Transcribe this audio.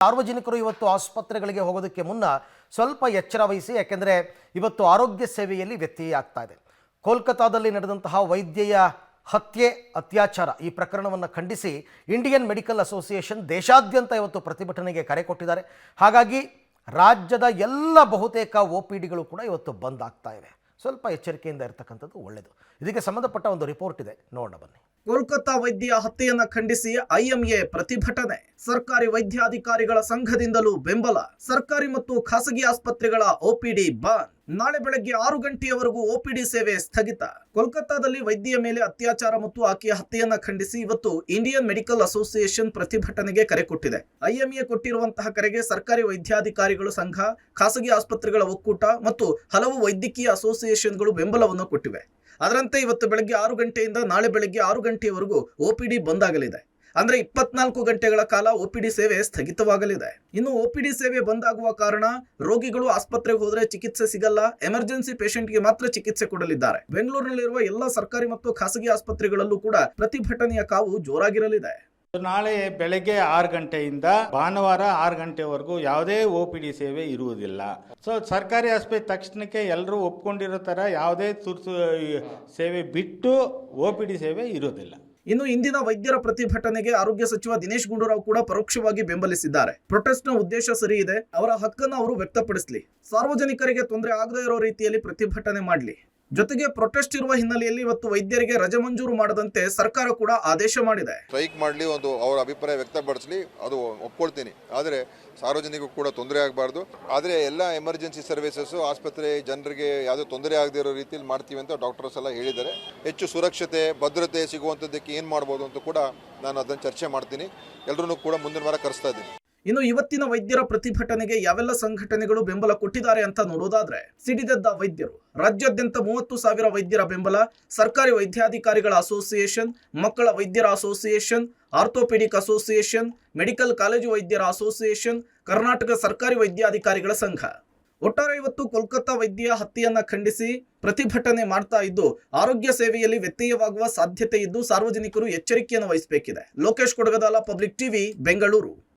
ಸಾರ್ವಜನಿಕರು ಇವತ್ತು ಆಸ್ಪತ್ರೆಗಳಿಗೆ ಹೋಗೋದಕ್ಕೆ ಮುನ್ನ ಸ್ವಲ್ಪ ಎಚ್ಚರ ವಹಿಸಿ, ಯಾಕೆಂದರೆ ಇವತ್ತು ಆರೋಗ್ಯ ಸೇವೆಯಲ್ಲಿ ವ್ಯತ್ಯಯ ಆಗ್ತಾ ಇದೆ. ಕೋಲ್ಕತಾದಲ್ಲಿ ನಡೆದಂತಹ ವೈದ್ಯೆಯ ಹತ್ಯೆ ಅತ್ಯಾಚಾರ ಈ ಪ್ರಕರಣವನ್ನು ಖಂಡಿಸಿ ಇಂಡಿಯನ್ ಮೆಡಿಕಲ್ ಅಸೋಸಿಯೇಷನ್ ದೇಶಾದ್ಯಂತ ಇವತ್ತು ಪ್ರತಿಭಟನೆಗೆ ಕರೆ ಕೊಟ್ಟಿದ್ದಾರೆ. ಹಾಗಾಗಿ ರಾಜ್ಯದ ಎಲ್ಲ ಬಹುತೇಕ OPDಗಳು ಕೂಡ ಇವತ್ತು ಬಂದ್ ಆಗ್ತಾ ಇವೆ. ಸ್ವಲ್ಪ ಎಚ್ಚರಿಕೆಯಿಂದ ಇರತಕ್ಕಂಥದ್ದು ಒಳ್ಳೆಯದು. ಇದಕ್ಕೆ ಸಂಬಂಧಪಟ್ಟ ಒಂದು ರಿಪೋರ್ಟ್ ಇದೆ, ನೋಡೋಣ ಬನ್ನಿ. ಕೋಲ್ಕತಾ ವೈದ್ಯೆಯ ಹತ್ಯೆಯನ್ನು ಖಂಡಿಸಿ IMA ಪ್ರತಿಭಟನೆ. ಸರ್ಕಾರಿ ವೈದ್ಯಾಧಿಕಾರಿಗಳ ಸಂಘದಿಂದಲೂ ಬೆಂಬಲ. ಸರ್ಕಾರಿ ಮತ್ತು ಖಾಸಗಿ ಆಸ್ಪತ್ರೆಗಳ OPD ಬಂದ್. ನಾಳೆ ಬೆಳಗ್ಗೆ 6 ಗಂಟೆಯವರೆಗೂ OPD ಸೇವೆ ಸ್ಥಗಿತ. ಕೋಲ್ಕತಾದಲ್ಲಿ ವೈದ್ಯೆಯ ಮೇಲೆ ಅತ್ಯಾಚಾರ ಮತ್ತು ಆಕೆಯ ಹತ್ಯೆಯನ್ನು ಖಂಡಿಸಿ ಇವತ್ತು ಇಂಡಿಯನ್ ಮೆಡಿಕಲ್ ಅಸೋಸಿಯೇಷನ್ ಪ್ರತಿಭಟನೆಗೆ ಕರೆ ಕೊಟ್ಟಿದೆ. IMA ಕೊಟ್ಟಿರುವಂತಹ ಕರೆಗೆ ಸರ್ಕಾರಿ ವೈದ್ಯಾಧಿಕಾರಿಗಳ ಸಂಘ, ಖಾಸಗಿ ಆಸ್ಪತ್ರೆಗಳ ಒಕ್ಕೂಟ ಮತ್ತು ಹಲವು ವೈದ್ಯಕೀಯ ಅಸೋಸಿಯೇಷನ್ಗಳು ಬೆಂಬಲವನ್ನು ಕೊಟ್ಟಿವೆ. ಅದರಂತೆ ಇವತ್ತು ಬೆಳಗ್ಗೆ 6 ಗಂಟೆಯಿಂದ ನಾಳೆ ಬೆಳಗ್ಗೆ 6 ಗಂಟೆಯವರೆಗೂ OPD ಬಂದ್ ಆಗಲಿದೆ. ಅಂದ್ರೆ 24 ಗಂಟೆಗಳ ಕಾಲ OPD ಸೇವೆ ಸ್ಥಗಿತವಾಗಲಿದೆ. ಇನ್ನು OPD ಸೇವೆ ಬಂದಾಗುವ ಕಾರಣ ರೋಗಿಗಳು ಆಸ್ಪತ್ರೆಗೆ ಹೋದ್ರೆ ಚಿಕಿತ್ಸೆ ಸಿಗಲ್ಲ, ಎಮರ್ಜೆನ್ಸಿ ಪೇಷಂಟ್ಗೆ ಮಾತ್ರ ಚಿಕಿತ್ಸೆ ಕೊಡಲಿದ್ದಾರೆ. ಬೆಂಗಳೂರಿನಲ್ಲಿರುವ ಎಲ್ಲ ಸರ್ಕಾರಿ ಮತ್ತು ಖಾಸಗಿ ಆಸ್ಪತ್ರೆಗಳಲ್ಲೂ ಕೂಡ ಪ್ರತಿಭಟನೆಯ ಕಾವು ಜೋರಾಗಿರಲಿದೆ. ನಾಳೆ ಬೆಳಗ್ಗೆ 6 ಗಂಟೆಯಿಂದ ಭಾನುವಾರ 6 ಗಂಟೆವರೆಗೂ ಯಾವುದೇ OPD ಸೇವೆ ಇರುವುದಿಲ್ಲ. ಸೊ ಸರ್ಕಾರಿ ಆಸ್ಪತ್ರೆ ತಕ್ಷಣಕ್ಕೆ ಎಲ್ಲರೂ ಒಪ್ಕೊಂಡಿರೋ ಥರ ಯಾವುದೇ ತುರ್ತು ಸೇವೆ ಬಿಟ್ಟು OPD ಸೇವೆ ಇರೋದಿಲ್ಲ. ಇನ್ನು ಇಂದಿನ ವೈದ್ಯರ ಪ್ರತಿಭಟನೆಗೆ ಆರೋಗ್ಯ ಸಚಿವ ದಿನೇಶ್ ಗುಂಡೂರಾವ್ ಕೂಡ ಪರೋಕ್ಷವಾಗಿ ಬೆಂಬಲಿಸಿದ್ದಾರೆ. ಪ್ರೊಟೆಸ್ಟ್ನ ಉದ್ದೇಶ ಸರಿ ಇದೆ, ಅವರ ಹಕ್ಕನ್ನು ಅವರು ವ್ಯಕ್ತಪಡಿಸಲಿ, ಸಾರ್ವಜನಿಕರಿಗೆ ತೊಂದರೆ ಆಗದೇ ಇರೋ ರೀತಿಯಲ್ಲಿ ಪ್ರತಿಭಟನೆ ಮಾಡಲಿ. ಜೊತೆಗೆ ಪ್ರೊಟೆಸ್ಟ್ ಇರುವ ಹಿನ್ನೆಲೆಯಲ್ಲಿ ಇವತ್ತು ವೈದ್ಯರಿಗೆ ರಜೆ ಮಂಜೂರು ಮಾಡದಂತೆ ಸರ್ಕಾರ ಕೂಡ ಆದೇಶ ಮಾಡಿದೆ. ಸ್ಟ್ರೈಕ್ ಮಾಡಲಿ, ಒಂದು ಅವರ ಅಭಿಪ್ರಾಯ ವ್ಯಕ್ತಪಡಿಸಲಿ, ಅದು ಒಪ್ಕೊಳ್ತೀನಿ. ಆದರೆ ಸಾರ್ವಜನಿಕರು ಕೂಡ ತೊಂದರೆ ಆಗಬಾರ್ದು. ಆದರೆ ಎಲ್ಲ ಎಮರ್ಜೆನ್ಸಿ ಸರ್ವಿಸಸ್ ಆಸ್ಪತ್ರೆ ಜನರಿಗೆ ಯಾವುದೇ ತೊಂದರೆ ಆಗದೇ ಇರೋ ರೀತಿಯಲ್ಲಿ ಮಾಡ್ತೀವಿ ಅಂತ ಡಾಕ್ಟರ್ಸ್ ಎಲ್ಲ ಹೇಳಿದ್ದಾರೆ. ಹೆಚ್ಚು ಸುರಕ್ಷತೆ ಭದ್ರತೆ ಸಿಗುವಂಥದ್ದಕ್ಕೆ ಏನು ಮಾಡ್ಬೋದು ಅಂತ ಕೂಡ ನಾನು ಅದನ್ನು ಚರ್ಚೆ ಮಾಡ್ತೀನಿ. ಎಲ್ಲರೂ ಕೂಡ ಮುಂದಿನ ವಾರ ಕರೆಸ್ತಾ ಇದ್ದೀನಿ. ಇನ್ನು ಇವತ್ತಿನ ವೈದ್ಯರ ಪ್ರತಿಭಟನೆಗೆ ಯಾವೆಲ್ಲ ಸಂಘಟನೆಗಳು ಬೆಂಬಲ ಕೊಟ್ಟಿದ್ದಾರೆ ಅಂತ ನೋಡೋದಾದ್ರೆ, ಸಿಡಿದೆದ್ದ ವೈದ್ಯರು, ರಾಜ್ಯಾದ್ಯಂತ 30,000 ವೈದ್ಯರ ಬೆಂಬಲ, ಸರ್ಕಾರಿ ವೈದ್ಯಾಧಿಕಾರಿಗಳ ಅಸೋಸಿಯೇಷನ್, ಮಕ್ಕಳ ವೈದ್ಯರ association, orthopaedic association, medical college ವೈದ್ಯರ ಅಸೋಸಿಯೇಷನ್, ಕರ್ನಾಟಕ ಸರ್ಕಾರಿ ವೈದ್ಯಾಧಿಕಾರಿಗಳ ಸಂಘ. ಒಟ್ಟಾರೆ ಇವತ್ತು ಕೋಲ್ಕತಾ ವೈದ್ಯೆಯ ಹತ್ಯೆಯನ್ನ ಖಂಡಿಸಿ ಪ್ರತಿಭಟನೆ ಮಾಡ್ತಾ ಇದ್ದು ಆರೋಗ್ಯ ಸೇವೆಯಲ್ಲಿ ವ್ಯತ್ಯಯವಾಗುವ ಸಾಧ್ಯತೆ ಇದ್ದು ಸಾರ್ವಜನಿಕರು ಎಚ್ಚರಿಕೆಯನ್ನು ವಹಿಸಬೇಕಿದೆ. ಲೋಕೇಶ್ ಕೊಡಗದಾಲ, ಪಬ್ಲಿಕ್ ಟಿವಿ, ಬೆಂಗಳೂರು.